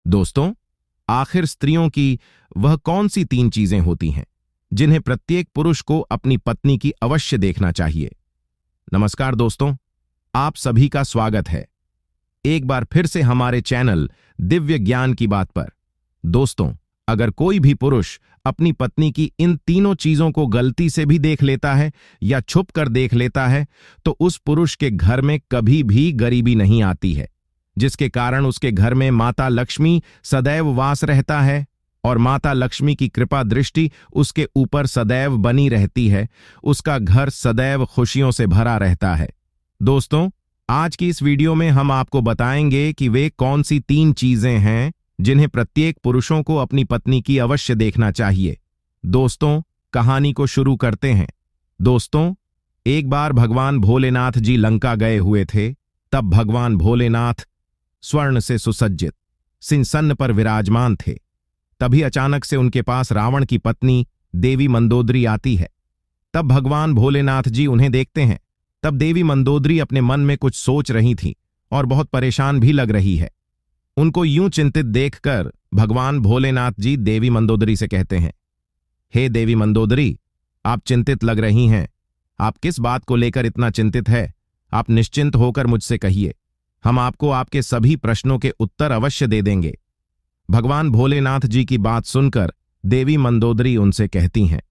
दोस्तों, आखिर स्त्रियों की वह कौन सी 3 चीजें होती हैं जिन्हें प्रत्येक पुरुष को अपनी पत्नी की अवश्य देखना चाहिए। नमस्कार दोस्तों, आप सभी का स्वागत है एक बार फिर से हमारे चैनल दिव्य ज्ञान की बात पर। दोस्तों, अगर कोई भी पुरुष अपनी पत्नी की इन तीनों चीजों को गलती से भी देख लेता है या छुप कर देख लेता है तो उस पुरुष के घर में कभी भी गरीबी नहीं आती है, जिसके कारण उसके घर में माता लक्ष्मी सदैव वास रहता है और माता लक्ष्मी की कृपा दृष्टि उसके ऊपर सदैव बनी रहती है। उसका घर सदैव खुशियों से भरा रहता है। दोस्तों, आज की इस वीडियो में हम आपको बताएंगे कि वे कौन सी 3 चीजें हैं जिन्हें प्रत्येक पुरुषों को अपनी पत्नी की अवश्य देखना चाहिए। दोस्तों, कहानी को शुरू करते हैं। दोस्तों, एक बार भगवान भोलेनाथ जी लंका गए हुए थे। तब भगवान भोलेनाथ स्वर्ण से सुसज्जित सिंहासन पर विराजमान थे। तभी अचानक से उनके पास रावण की पत्नी देवी मंदोदरी आती है। तब भगवान भोलेनाथ जी उन्हें देखते हैं। तब देवी मंदोदरी अपने मन में कुछ सोच रही थी और बहुत परेशान भी लग रही है। उनको यूं चिंतित देखकर भगवान भोलेनाथ जी देवी मंदोदरी से कहते हैं, हे देवी मंदोदरी, आप चिंतित लग रही हैं। आप किस बात को लेकर इतना चिंतित है? आप निश्चिंत होकर मुझसे कहिए, हम आपको आपके सभी प्रश्नों के उत्तर अवश्य दे देंगे। भगवान भोलेनाथ जी की बात सुनकर देवी मंदोदरी उनसे कहती हैं,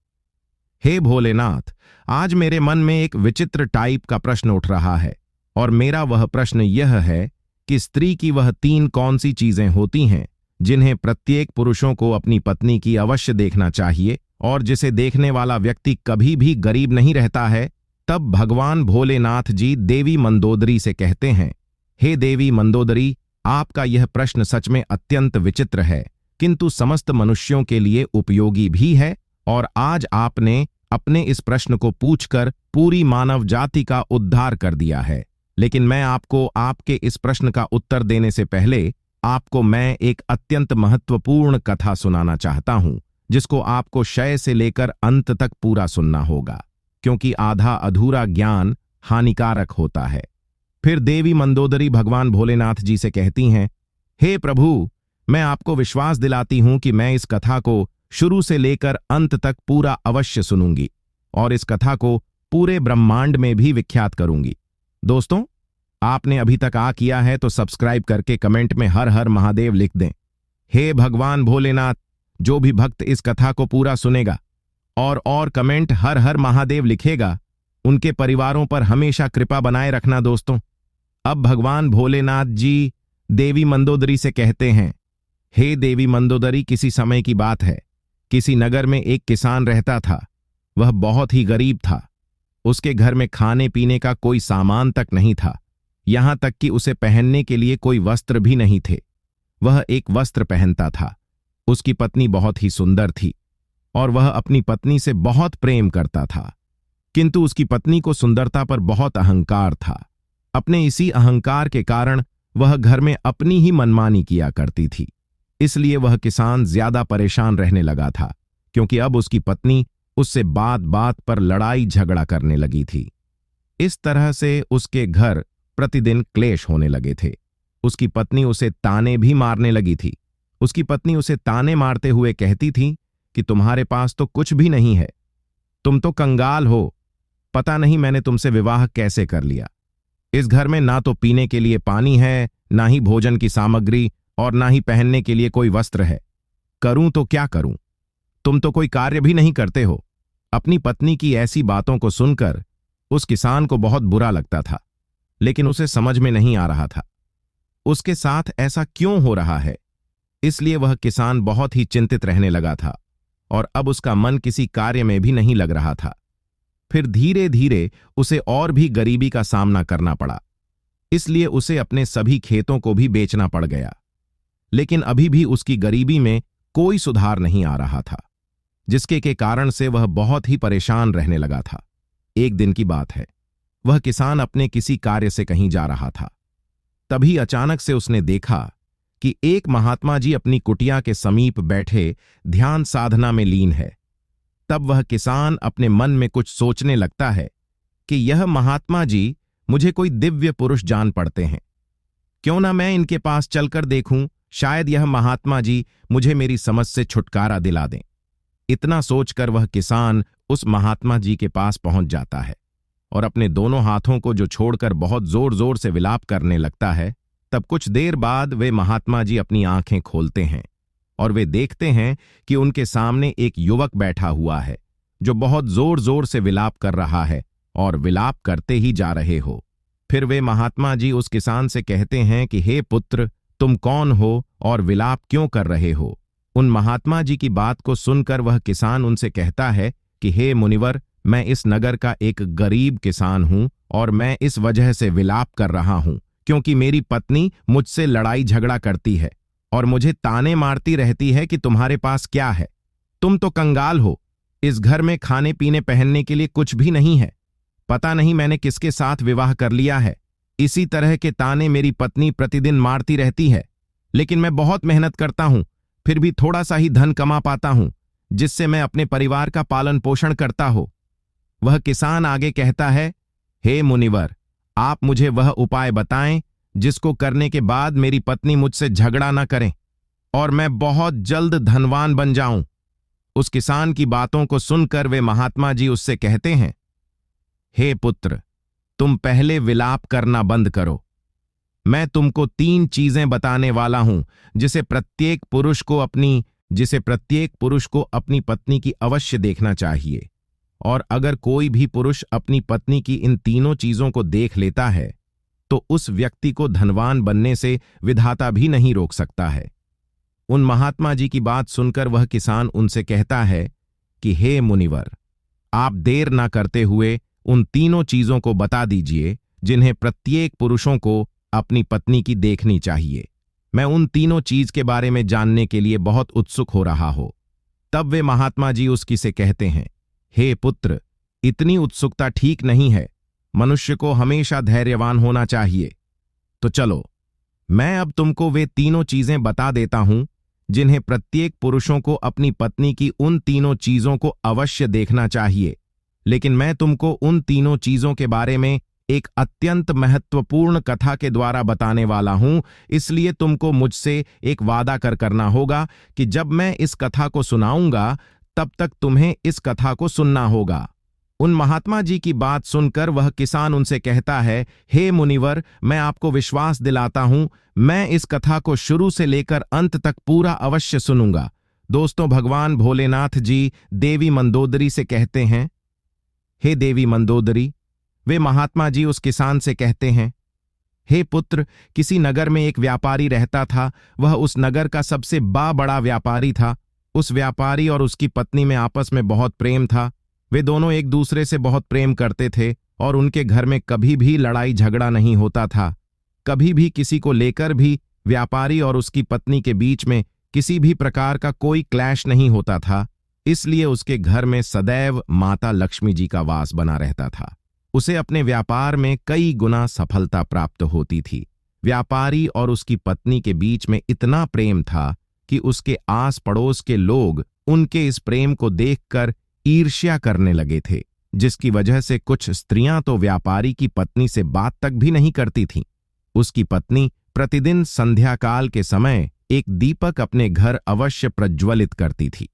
हे भोलेनाथ, आज मेरे मन में एक विचित्र टाइप का प्रश्न उठ रहा है और मेरा वह प्रश्न यह है कि स्त्री की वह 3 कौन सी चीजें होती हैं जिन्हें प्रत्येक पुरुषों को अपनी पत्नी की अवश्य देखना चाहिए और जिसे देखने वाला व्यक्ति कभी भी गरीब नहीं रहता है। तब भगवान भोलेनाथ जी देवी मंदोदरी से कहते हैं, हे देवी मंदोदरी, आपका यह प्रश्न सच में अत्यंत विचित्र है, किंतु समस्त मनुष्यों के लिए उपयोगी भी है और आज आपने अपने इस प्रश्न को पूछकर पूरी मानव जाति का उद्धार कर दिया है। लेकिन मैं आपको आपके इस प्रश्न का उत्तर देने से पहले आपको मैं एक अत्यंत महत्वपूर्ण कथा सुनाना चाहता हूं, जिसको आपको शय से लेकर अंत तक पूरा सुनना होगा, क्योंकि आधा अधूरा ज्ञान हानिकारक होता है। फिर देवी मंदोदरी भगवान भोलेनाथ जी से कहती हैं, हे प्रभु, मैं आपको विश्वास दिलाती हूं कि मैं इस कथा को शुरू से लेकर अंत तक पूरा अवश्य सुनूंगी और इस कथा को पूरे ब्रह्मांड में भी विख्यात करूंगी। दोस्तों, आपने अभी तक किया है तो सब्सक्राइब करके कमेंट में हर हर महादेव लिख दें। हे भगवान भोलेनाथ, जो भी भक्त इस कथा को पूरा सुनेगा और कमेंट हर हर महादेव लिखेगा, उनके परिवारों पर हमेशा कृपा बनाए रखना। दोस्तों, अब भगवान भोलेनाथ जी देवी मंदोदरी से कहते हैं, हे देवी मंदोदरी, किसी समय की बात है, किसी नगर में एक किसान रहता था। वह बहुत ही गरीब था। उसके घर में खाने पीने का कोई सामान तक नहीं था, यहां तक कि उसे पहनने के लिए कोई वस्त्र भी नहीं थे। वह एक वस्त्र पहनता था। उसकी पत्नी बहुत ही सुंदर थी और वह अपनी पत्नी से बहुत प्रेम करता था, किंतु उसकी पत्नी को सुंदरता पर बहुत अहंकार था। अपने इसी अहंकार के कारण वह घर में अपनी ही मनमानी किया करती थी। इसलिए वह किसान ज्यादा परेशान रहने लगा था, क्योंकि अब उसकी पत्नी उससे बात बात पर लड़ाई झगड़ा करने लगी थी। इस तरह से उसके घर प्रतिदिन क्लेश होने लगे थे। उसकी पत्नी उसे ताने भी मारने लगी थी। उसकी पत्नी उसे ताने मारते हुए कहती थी कि तुम्हारे पास तो कुछ भी नहीं है, तुम तो कंगाल हो, पता नहीं मैंने तुमसे विवाह कैसे कर लिया। इस घर में ना तो पीने के लिए पानी है, ना ही भोजन की सामग्री और ना ही पहनने के लिए कोई वस्त्र है। करूं तो क्या करूं? तुम तो कोई कार्य भी नहीं करते हो। अपनी पत्नी की ऐसी बातों को सुनकर उस किसान को बहुत बुरा लगता था, लेकिन उसे समझ में नहीं आ रहा था उसके साथ ऐसा क्यों हो रहा है। इसलिए वह किसान बहुत ही चिंतित रहने लगा था और अब उसका मन किसी कार्य में भी नहीं लग रहा था। फिर धीरे धीरे उसे और भी गरीबी का सामना करना पड़ा। इसलिए उसे अपने सभी खेतों को भी बेचना पड़ गया। लेकिन अभी भी उसकी गरीबी में कोई सुधार नहीं आ रहा था, जिसके के कारण से वह बहुत ही परेशान रहने लगा था। एक दिन की बात है, वह किसान अपने किसी कार्य से कहीं जा रहा था। तभी अचानक से उसने देखा कि एक महात्मा जी अपनी कुटिया के समीप बैठे ध्यान साधना में लीन है। तब वह किसान अपने मन में कुछ सोचने लगता है कि यह महात्मा जी मुझे कोई दिव्य पुरुष जान पड़ते हैं। क्यों ना मैं इनके पास चलकर देखूं शायद यह महात्मा जी मुझे मेरी समझ से छुटकारा दिला दें। इतना सोचकर वह किसान उस महात्मा जी के पास पहुंच जाता है और अपने दोनों हाथों को जो छोड़कर बहुत जोर जोर से विलाप करने लगता है। तब कुछ देर बाद वे महात्मा जी अपनी आंखें खोलते हैं और वे देखते हैं कि उनके सामने एक युवक बैठा हुआ है जो बहुत जोर जोर से विलाप कर रहा है और विलाप करते ही जा रहे हो। फिर वे महात्मा जी उस किसान से कहते हैं कि हे पुत्र, तुम कौन हो और विलाप क्यों कर रहे हो? उन महात्मा जी की बात को सुनकर वह किसान उनसे कहता है कि हे मुनिवर, मैं इस नगर का एक गरीब किसान हूं और मैं इस वजह से विलाप कर रहा हूं क्योंकि मेरी पत्नी मुझसे लड़ाई झगड़ा करती है और मुझे ताने मारती रहती है कि तुम्हारे पास क्या है, तुम तो कंगाल हो, इस घर में खाने पीने पहनने के लिए कुछ भी नहीं है, पता नहीं मैंने किसके साथ विवाह कर लिया है। इसी तरह के ताने मेरी पत्नी प्रतिदिन मारती रहती है, लेकिन मैं बहुत मेहनत करता हूं, फिर भी थोड़ा सा ही धन कमा पाता हूं जिससे मैं अपने परिवार का पालन पोषण करता हो। वह किसान आगे कहता है, हे मुनिवर, आप मुझे वह उपाय बताएं जिसको करने के बाद मेरी पत्नी मुझसे झगड़ा न करें और मैं बहुत जल्द धनवान बन जाऊं। उस किसान की बातों को सुनकर वे महात्मा जी उससे कहते हैं, हे पुत्र, तुम पहले विलाप करना बंद करो। मैं तुमको 3 चीजें बताने वाला हूं जिसे प्रत्येक पुरुष को अपनी पत्नी की अवश्य देखना चाहिए, और अगर कोई भी पुरुष अपनी पत्नी की इन तीनों चीजों को देख लेता है तो उस व्यक्ति को धनवान बनने से विधाता भी नहीं रोक सकता है। उन महात्मा जी की बात सुनकर वह किसान उनसे कहता है कि हे मुनिवर, आप देर ना करते हुए उन तीनों चीजों को बता दीजिए जिन्हें प्रत्येक पुरुषों को अपनी पत्नी की देखनी चाहिए। मैं उन तीनों चीज के बारे में जानने के लिए बहुत उत्सुक हो रहा हो। तब वे महात्मा जी उसकी से कहते हैं, हे पुत्र, इतनी उत्सुकता ठीक नहीं है, मनुष्य को हमेशा धैर्यवान होना चाहिए। तो चलो, मैं अब तुमको वे तीनों चीजें बता देता हूं जिन्हें प्रत्येक पुरुषों को अपनी पत्नी की उन तीनों चीजों को अवश्य देखना चाहिए, लेकिन मैं तुमको उन तीनों चीजों के बारे में एक अत्यंत महत्वपूर्ण कथा के द्वारा बताने वाला हूं। इसलिए तुमको मुझसे एक वादा करना होगा कि जब मैं इस कथा को सुनाऊंगा तब तक तुम्हें इस कथा को सुनना होगा। उन महात्मा जी की बात सुनकर वह किसान उनसे कहता है, हे मुनिवर, मैं आपको विश्वास दिलाता हूं, मैं इस कथा को शुरू से लेकर अंत तक पूरा अवश्य सुनूंगा। दोस्तों, भगवान भोलेनाथ जी देवी मंदोदरी से कहते हैं, हे देवी मंदोदरी। वे महात्मा जी उस किसान से कहते हैं, हे पुत्र, किसी नगर में एक व्यापारी रहता था। वह उस नगर का सबसे बड़ा व्यापारी था। उस व्यापारी और उसकी पत्नी में आपस में बहुत प्रेम था। वे दोनों एक दूसरे से बहुत प्रेम करते थे और उनके घर में कभी भी लड़ाई झगड़ा नहीं होता था। कभी भी किसी को लेकर भी व्यापारी और उसकी पत्नी के बीच में किसी भी प्रकार का कोई क्लैश नहीं होता था। इसलिए उसके घर में सदैव माता लक्ष्मी जी का वास बना रहता था। उसे अपने व्यापार में कई गुना सफलता प्राप्त होती थी। व्यापारी और उसकी पत्नी के बीच में इतना प्रेम था कि उसके आस पड़ोस के लोग उनके इस प्रेम को देखकर ईर्ष्या करने लगे थे, जिसकी वजह से कुछ स्त्रियां तो व्यापारी की पत्नी से बात तक भी नहीं करती थीं। उसकी पत्नी प्रतिदिन संध्या काल के समय एक दीपक अपने घर अवश्य प्रज्वलित करती थी,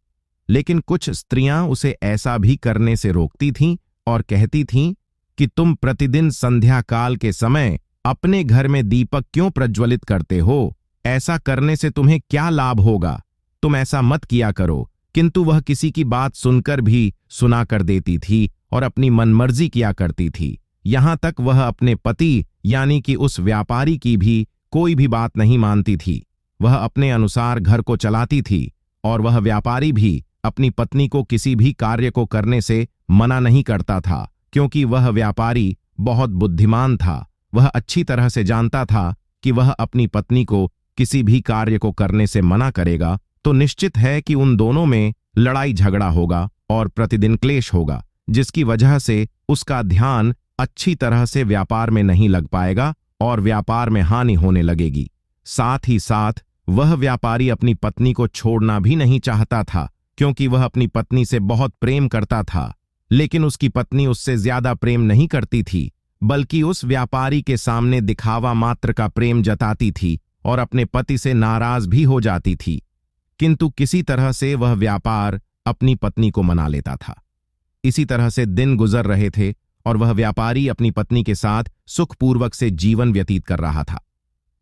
लेकिन कुछ स्त्रियां उसे ऐसा भी करने से रोकती थीं और कहती थीं कि तुम प्रतिदिन संध्या काल के समय अपने घर में दीपक क्यों प्रज्वलित करते हो? ऐसा करने से तुम्हें क्या लाभ होगा? तुम ऐसा मत किया करो। किंतु वह किसी की बात सुनकर भी सुना कर देती थी और अपनी मनमर्जी किया करती थी। यहां तक वह अपने पति यानी कि उस व्यापारी की भी कोई भी बात नहीं मानती थी। वह अपने अनुसार घर को चलाती थी और वह व्यापारी भी अपनी पत्नी को किसी भी कार्य को करने से मना नहीं करता था, क्योंकि वह व्यापारी बहुत बुद्धिमान था। वह अच्छी तरह से जानता था कि वह अपनी पत्नी को किसी भी कार्य को करने से मना करेगा तो निश्चित है कि उन दोनों में लड़ाई झगड़ा होगा और प्रतिदिन क्लेश होगा, जिसकी वजह से उसका ध्यान अच्छी तरह से व्यापार में नहीं लग पाएगा और व्यापार में हानि होने लगेगी। साथ ही साथ वह व्यापारी अपनी पत्नी को छोड़ना भी नहीं चाहता था, क्योंकि वह अपनी पत्नी से बहुत प्रेम करता था। लेकिन उसकी पत्नी उससे ज्यादा प्रेम नहीं करती थी, बल्कि उस व्यापारी के सामने दिखावा मात्र का प्रेम जताती थी और अपने पति से नाराज भी हो जाती थी, किंतु किसी तरह से वह व्यापार अपनी पत्नी को मना लेता था। इसी तरह से दिन गुजर रहे थे और वह व्यापारी अपनी पत्नी के साथ सुखपूर्वक से जीवन व्यतीत कर रहा था।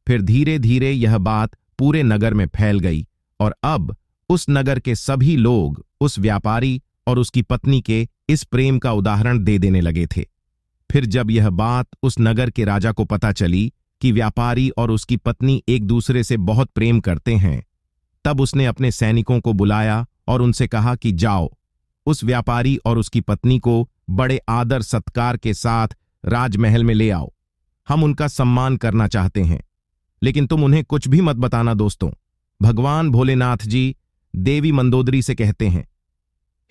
फिर धीरे धीरे यह बात पूरे नगर में फैल गई और अब उस नगर के सभी लोग उस व्यापारी और उसकी पत्नी के इस प्रेम का उदाहरण दे देने लगे थे। फिर जब यह बात उस नगर के राजा को पता चली कि व्यापारी और उसकी पत्नी एक दूसरे से बहुत प्रेम करते हैं, तब उसने अपने सैनिकों को बुलाया और उनसे कहा कि जाओ, उस व्यापारी और उसकी पत्नी को बड़े आदर सत्कार के साथ राजमहल में ले आओ। हम उनका सम्मान करना चाहते हैं, लेकिन तुम उन्हें कुछ भी मत बताना। दोस्तों, भगवान भोलेनाथ जी देवी मंदोदरी से कहते हैं,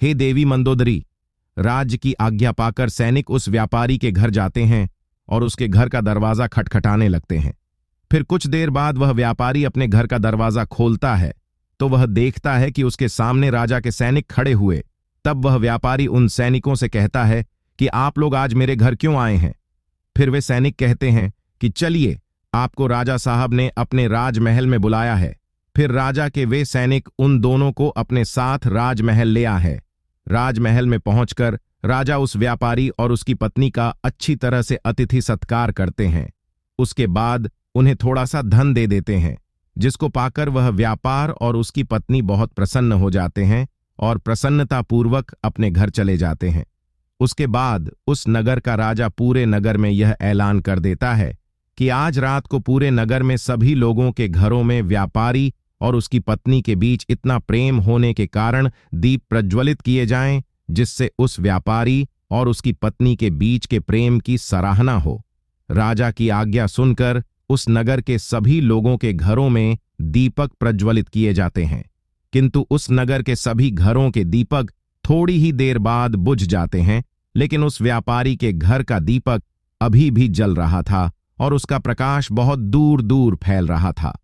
हे देवी मंदोदरी, राज्य की आज्ञा पाकर सैनिक उस व्यापारी के घर जाते हैं और उसके घर का दरवाजा खटखटाने लगते हैं। फिर कुछ देर बाद वह व्यापारी अपने घर का दरवाजा खोलता है तो वह देखता है कि उसके सामने राजा के सैनिक खड़े हुए। तब वह व्यापारी उन सैनिकों से कहता है कि आप लोग आज मेरे घर क्यों आए हैं? फिर वे सैनिक कहते हैं कि चलिए, आपको राजा साहब ने अपने राजमहल में बुलाया है। फिर राजा के वे सैनिक उन दोनों को अपने साथ राजमहल ले आए हैं। राजमहल में पहुंचकर राजा उस व्यापारी और उसकी पत्नी का अच्छी तरह से अतिथि सत्कार करते हैं। उसके बाद उन्हें थोड़ा सा धन दे देते हैं, जिसको पाकर वह व्यापार और उसकी पत्नी बहुत प्रसन्न हो जाते हैं और प्रसन्नतापूर्वक अपने घर चले जाते हैं। उसके बाद उस नगर का राजा पूरे नगर में यह ऐलान कर देता है कि आज रात को पूरे नगर में सभी लोगों के घरों में व्यापारी और उसकी पत्नी के बीच इतना प्रेम होने के कारण दीप प्रज्वलित किए जाएं, जिससे उस व्यापारी और उसकी पत्नी के बीच के प्रेम की सराहना हो। राजा की आज्ञा सुनकर उस नगर के सभी लोगों के घरों में दीपक प्रज्वलित किए जाते हैं, किंतु उस नगर के सभी घरों के दीपक थोड़ी ही देर बाद बुझ जाते हैं। लेकिन उस व्यापारी के घर का दीपक अभी भी जल रहा था और उसका प्रकाश बहुत दूर दूर फैल रहा था।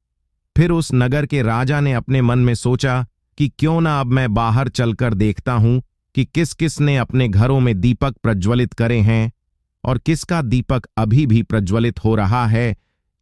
फिर उस नगर के राजा ने अपने मन में सोचा कि क्यों ना अब मैं बाहर चलकर देखता हूं कि किस किस ने अपने घरों में दीपक प्रज्वलित करे हैं और किसका दीपक अभी भी प्रज्वलित हो रहा है।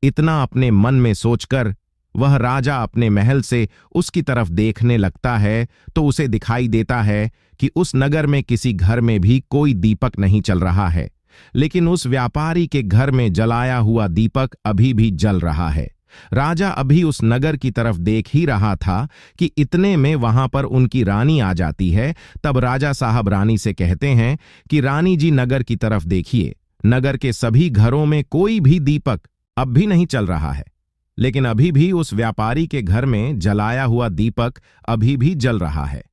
इतना अपने मन में सोचकर वह राजा अपने महल से उसकी तरफ देखने लगता है तो उसे दिखाई देता है कि उस नगर में किसी घर में भी कोई दीपक नहीं चल रहा है, लेकिन उस व्यापारी के घर में जलाया हुआ दीपक अभी भी जल रहा है। राजा अभी उस नगर की तरफ देख ही रहा था कि इतने में वहां पर उनकी रानी आ जाती है। तब राजा साहब रानी से कहते हैं कि रानी जी, नगर की तरफ देखिए, नगर के सभी घरों में कोई भी दीपक अब भी नहीं चल रहा है, लेकिन अभी भी उस व्यापारी के घर में जलाया हुआ दीपक अभी भी जल रहा है।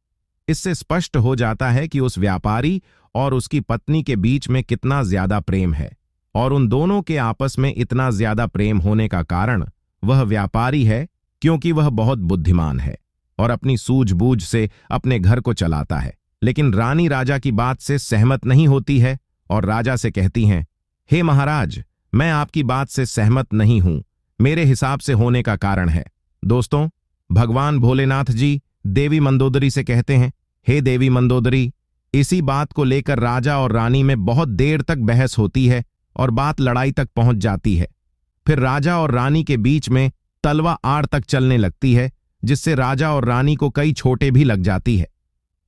इससे स्पष्ट हो जाता है कि उस व्यापारी और उसकी पत्नी के बीच में कितना ज्यादा प्रेम है, और उन दोनों के आपस में इतना ज्यादा प्रेम होने का कारण वह व्यापारी है, क्योंकि वह बहुत बुद्धिमान है और अपनी सूझबूझ से अपने घर को चलाता है। लेकिन रानी राजा की बात से सहमत नहीं होती है और राजा से कहती हैं, हे महाराज, मैं आपकी बात से सहमत नहीं हूं, मेरे हिसाब से होने का कारण है। दोस्तों, भगवान भोलेनाथ जी देवी मंदोदरी से कहते हैं, हे देवी मंदोदरी, इसी बात को लेकर राजा और रानी में बहुत देर तक बहस होती है और बात लड़ाई तक पहुंच जाती है। फिर राजा और रानी के बीच में तलवा आड़ तक चलने लगती है, जिससे राजा और रानी को कई छोटे भी लग जाती है।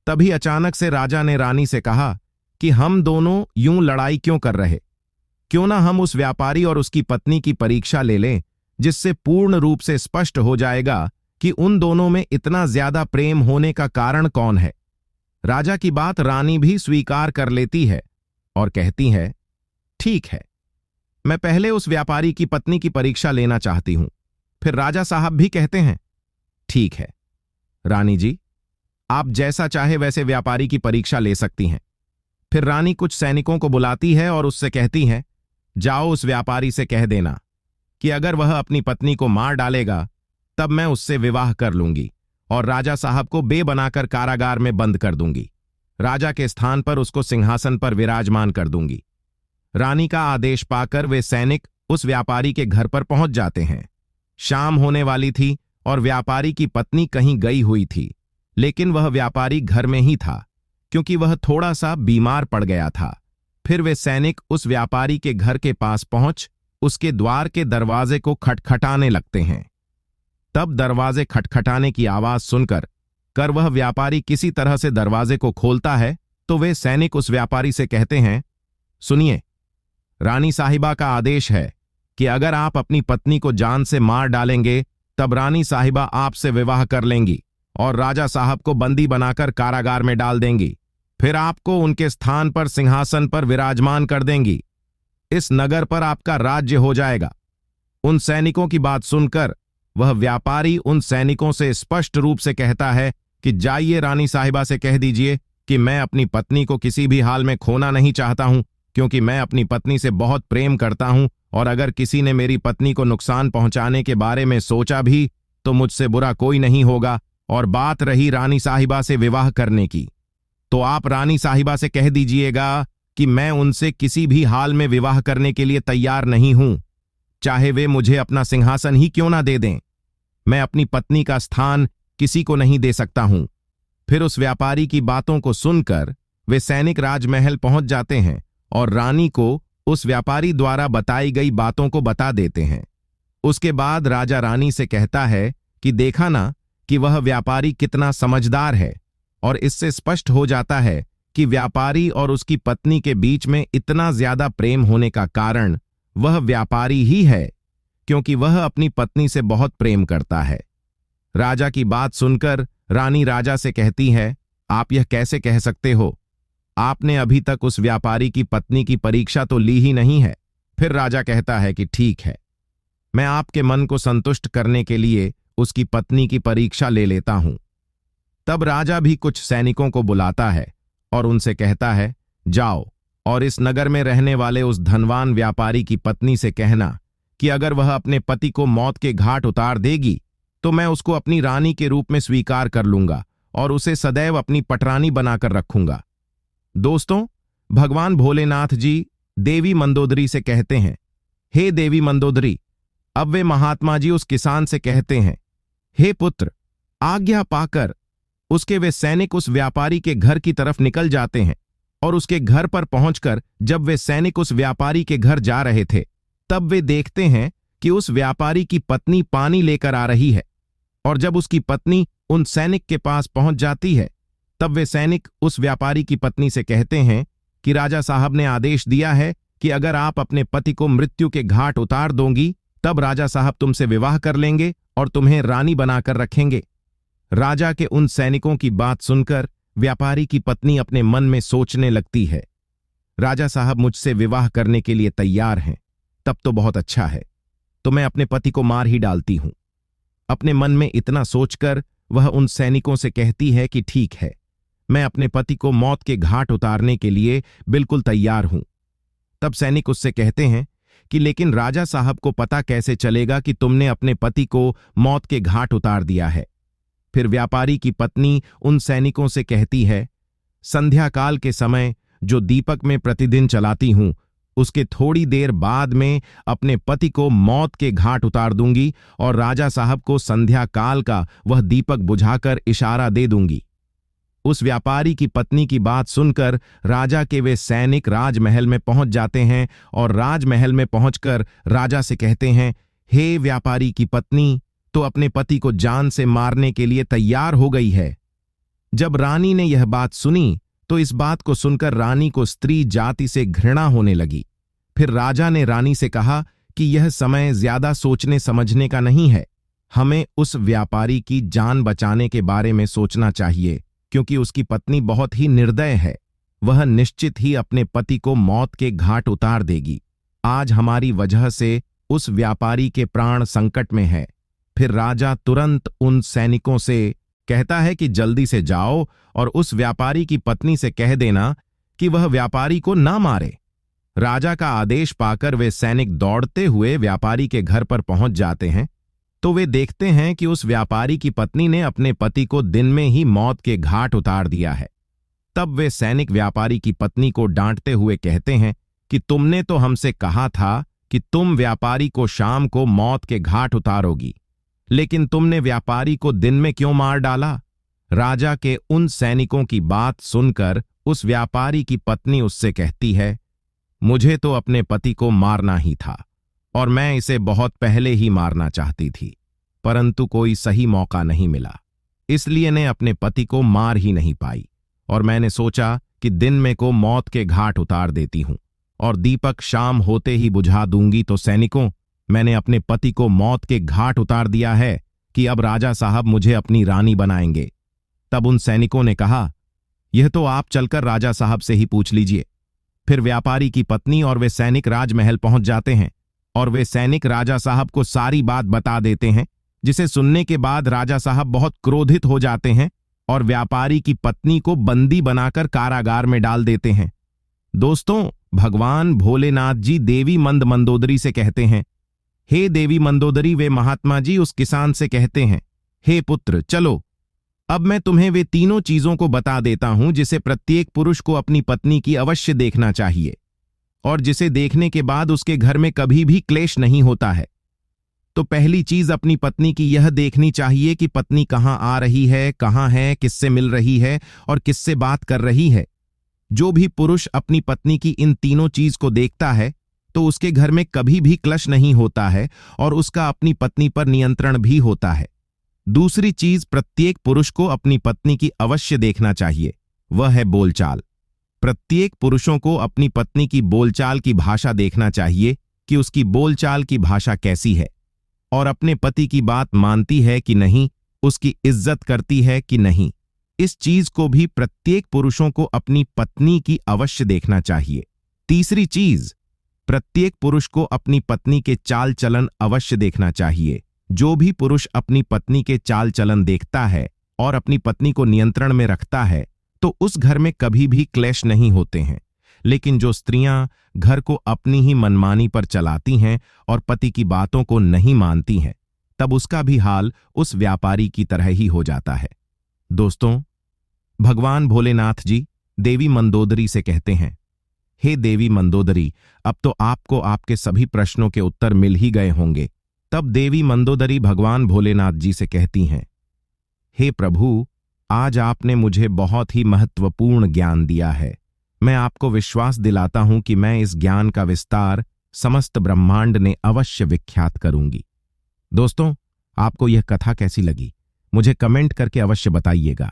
तभी अचानक से राजा ने रानी से कहा कि हम दोनों यूं लड़ाई क्यों कर रहे, क्यों ना हम उस व्यापारी और उसकी पत्नी की परीक्षा ले लें, जिससे पूर्ण रूप से स्पष्ट हो जाएगा कि उन दोनों में इतना ज्यादा प्रेम होने का कारण कौन है। राजा की बात रानी भी स्वीकार कर लेती है और कहती है, ठीक है, मैं पहले उस व्यापारी की पत्नी की परीक्षा लेना चाहती हूं। फिर राजा साहब भी कहते हैं, ठीक है रानी जी, आप जैसा चाहे वैसे व्यापारी की परीक्षा ले सकती हैं। फिर रानी कुछ सैनिकों को बुलाती है और उससे कहती है, जाओ उस व्यापारी से कह देना कि अगर वह अपनी पत्नी को मार डालेगा तब मैं उससे विवाह कर लूंगी और राजा साहब को बेबनाकर कारागार में बंद कर दूंगी। राजा के स्थान पर उसको सिंहासन पर विराजमान कर दूंगी। रानी का आदेश पाकर वे सैनिक उस व्यापारी के घर पर पहुंच जाते हैं। शाम होने वाली थी और व्यापारी की पत्नी कहीं गई हुई थी, लेकिन वह व्यापारी घर में ही था, क्योंकि वह थोड़ा सा बीमार पड़ गया था। फिर वे सैनिक उस व्यापारी के घर के पास पहुंच उसके द्वार के दरवाजे को खटखटाने लगते हैं। तब दरवाजे खटखटाने की आवाज सुनकर वह व्यापारी किसी तरह से दरवाजे को खोलता है तो वे सैनिक उस व्यापारी से कहते हैं, सुनिए, रानी साहिबा का आदेश है कि अगर आप अपनी पत्नी को जान से मार डालेंगे तब रानी साहिबा आपसे विवाह कर लेंगी और राजा साहब को बंदी बनाकर कारागार में डाल देंगी। फिर आपको उनके स्थान पर सिंहासन पर विराजमान कर देंगी। इस नगर पर आपका राज्य हो जाएगा। उन सैनिकों की बात सुनकर वह व्यापारी उन सैनिकों से स्पष्ट रूप से कहता है कि जाइए, रानी साहिबा से कह दीजिए कि मैं अपनी पत्नी को किसी भी हाल में खोना नहीं चाहता हूं, क्योंकि मैं अपनी पत्नी से बहुत प्रेम करता हूं और अगर किसी ने मेरी पत्नी को नुकसान पहुंचाने के बारे में सोचा भी तो मुझसे बुरा कोई नहीं होगा। और बात रही रानी साहिबा से विवाह करने की, तो आप रानी साहिबा से कह दीजिएगा कि मैं उनसे किसी भी हाल में विवाह करने के लिए तैयार नहीं हूं, चाहे वे मुझे अपना सिंहासन ही क्यों ना दे दें। मैं अपनी पत्नी का स्थान किसी को नहीं दे सकता हूं। फिर उस व्यापारी की बातों को सुनकर वे सैनिक राजमहल पहुंच जाते हैं और रानी को उस व्यापारी द्वारा बताई गई बातों को बता देते हैं। उसके बाद राजा रानी से कहता है कि देखा ना कि वह व्यापारी कितना समझदार है, और इससे स्पष्ट हो जाता है कि व्यापारी और उसकी पत्नी के बीच में इतना ज्यादा प्रेम होने का कारण वह व्यापारी ही है, क्योंकि वह अपनी पत्नी से बहुत प्रेम करता है। राजा की बात सुनकर रानी राजा से कहती है, आप यह कैसे कह सकते हो? आपने अभी तक उस व्यापारी की पत्नी की परीक्षा तो ली ही नहीं है। फिर राजा कहता है कि ठीक है, मैं आपके मन को संतुष्ट करने के लिए उसकी पत्नी की परीक्षा ले लेता हूं। तब राजा भी कुछ सैनिकों को बुलाता है और उनसे कहता है, जाओ और इस नगर में रहने वाले उस धनवान व्यापारी की पत्नी से कहना कि अगर वह अपने पति को मौत के घाट उतार देगी तो मैं उसको अपनी रानी के रूप में स्वीकार कर लूंगा और उसे सदैव अपनी पटरानी बनाकर रखूंगा। दोस्तों, भगवान भोलेनाथ जी देवी मंदोदरी से कहते हैं, हे देवी मंदोदरी। अब वे महात्मा जी उस किसान से कहते हैं, हे पुत्र, आज्ञा पाकर उसके वे सैनिक उस व्यापारी के घर की तरफ निकल जाते हैं और उसके घर पर पहुंचकर जब वे सैनिक उस व्यापारी के घर जा रहे थे तब वे देखते हैं कि उस व्यापारी की पत्नी पानी लेकर आ रही है। और जब उसकी पत्नी उन सैनिक के पास पहुंच जाती है तब वे सैनिक उस व्यापारी की पत्नी से कहते हैं कि राजा साहब ने आदेश दिया है कि अगर आप अपने पति को मृत्यु के घाट उतार दोगी तब राजा साहब तुमसे विवाह कर लेंगे और तुम्हें रानी बनाकर रखेंगे। राजा के उन सैनिकों की बात सुनकर व्यापारी की पत्नी अपने मन में सोचने लगती है, राजा साहब मुझसे विवाह करने के लिए तैयार हैं, तब तो बहुत अच्छा है, तो मैं अपने पति को मार ही डालती हूं। अपने मन में इतना सोचकर वह उन सैनिकों से कहती है कि ठीक है, मैं अपने पति को मौत के घाट उतारने के लिए बिल्कुल तैयार हूं। तब सैनिक उससे कहते हैं कि लेकिन राजा साहब को पता कैसे चलेगा कि तुमने अपने पति को मौत के घाट उतार दिया है। फिर व्यापारी की पत्नी उन सैनिकों से कहती है, संध्या काल के समय जो दीपक में प्रतिदिन चलाती हूं उसके थोड़ी देर बाद में अपने पति को मौत के घाट उतार दूंगी और राजा साहब को संध्या काल का वह दीपक बुझाकर इशारा दे दूंगी। उस व्यापारी की पत्नी की बात सुनकर राजा के वे सैनिक राजमहल में पहुंच जाते हैं और राजमहल में पहुंचकर राजा से कहते हैं, हे व्यापारी की पत्नी तो अपने पति को जान से मारने के लिए तैयार हो गई है। जब रानी ने यह बात सुनी तो इस बात को सुनकर रानी को स्त्री जाति से घृणा होने लगी। फिर राजा ने रानी से कहा कि यह समय ज्यादा सोचने समझने का नहीं है, हमें उस व्यापारी की जान बचाने के बारे में सोचना चाहिए, क्योंकि उसकी पत्नी बहुत ही निर्दय है। वह निश्चित ही अपने पति को मौत के घाट उतार देगी। आज हमारी वजह से उस व्यापारी के प्राण संकट में है। फिर राजा तुरंत उन सैनिकों से कहता है कि जल्दी से जाओ और उस व्यापारी की पत्नी से कह देना कि वह व्यापारी को ना मारे। राजा का आदेश पाकर वे सैनिक दौड़ते हुए व्यापारी के घर पर पहुंच जाते हैं तो वे देखते हैं कि उस व्यापारी की पत्नी ने अपने पति को दिन में ही मौत के घाट उतार दिया है। तब वे सैनिक व्यापारी की पत्नी को डांटते हुए कहते हैं कि तुमने तो हमसे कहा था कि तुम व्यापारी को शाम को मौत के घाट उतारोगी, लेकिन तुमने व्यापारी को दिन में क्यों मार डाला? राजा के उन सैनिकों की बात सुनकर उस व्यापारी की पत्नी उससे कहती है, मुझे तो अपने पति को मारना ही था और मैं इसे बहुत पहले ही मारना चाहती थी, परंतु कोई सही मौका नहीं मिला, इसलिए ने अपने पति को मार ही नहीं पाई। और मैंने सोचा कि दिन में को मौत के घाट उतार देती हूं और दीपक शाम होते ही बुझा दूंगी। तो सैनिकों, मैंने अपने पति को मौत के घाट उतार दिया है कि अब राजा साहब मुझे अपनी रानी बनाएंगे। तब उन सैनिकों ने कहा, यह तो आप चलकर राजा साहब से ही पूछ लीजिए। फिर व्यापारी की पत्नी और वे सैनिक राजमहल पहुंच जाते हैं और वे सैनिक राजा साहब को सारी बात बता देते हैं, जिसे सुनने के बाद राजा साहब बहुत क्रोधित हो जाते हैं और व्यापारी की पत्नी को बंदी बनाकर कारागार में डाल देते हैं। दोस्तों, भगवान भोलेनाथ जी देवी मंदोदरी से कहते हैं, हे देवी मंदोदरी। वे महात्मा जी उस किसान से कहते हैं, हे पुत्र, चलो अब मैं तुम्हें वे तीनों चीजों को बता देता हूं जिसे प्रत्येक पुरुष को अपनी पत्नी की अवश्य देखना चाहिए और जिसे देखने के बाद उसके घर में कभी भी क्लेश नहीं होता है। तो पहली चीज अपनी पत्नी की यह देखनी चाहिए कि पत्नी कहां आ रही है, कहां है, किससे मिल रही है और किससे बात कर रही है। जो भी पुरुष अपनी पत्नी की इन तीनों चीज को देखता है तो उसके घर में कभी भी क्लेश नहीं होता है और उसका अपनी पत्नी पर नियंत्रण भी होता है। दूसरी चीज प्रत्येक पुरुष को अपनी पत्नी की अवश्य देखना चाहिए, वह है बोलचाल। प्रत्येक पुरुषों को अपनी पत्नी की बोलचाल की भाषा देखना चाहिए कि उसकी बोलचाल की भाषा कैसी है और अपने पति की बात मानती है कि नहीं, उसकी इज्जत करती है कि नहीं। इस चीज को भी प्रत्येक पुरुषों को अपनी पत्नी की अवश्य देखना चाहिए। तीसरी चीज, प्रत्येक पुरुष को अपनी पत्नी के चाल चलन अवश्य देखना चाहिए। जो भी पुरुष अपनी पत्नी के चाल चलन देखता है और अपनी पत्नी को नियंत्रण में रखता है तो उस घर में कभी भी क्लेश नहीं होते हैं। लेकिन जो स्त्रियां घर को अपनी ही मनमानी पर चलाती हैं और पति की बातों को नहीं मानती हैं, तब उसका भी हाल उस व्यापारी की तरह ही हो जाता है। दोस्तों, भगवान भोलेनाथ जी देवी मंदोदरी से कहते हैं, हे देवी मंदोदरी, अब तो आपको आपके सभी प्रश्नों के उत्तर मिल ही गए होंगे। तब देवी मंदोदरी भगवान भोलेनाथ जी से कहती हैं, हे प्रभु, आज आपने मुझे बहुत ही महत्वपूर्ण ज्ञान दिया है। मैं आपको विश्वास दिलाता हूं कि मैं इस ज्ञान का विस्तार समस्त ब्रह्मांड ने अवश्य विख्यात करूंगी। दोस्तों, आपको यह कथा कैसी लगी मुझे कमेंट करके अवश्य बताइएगा।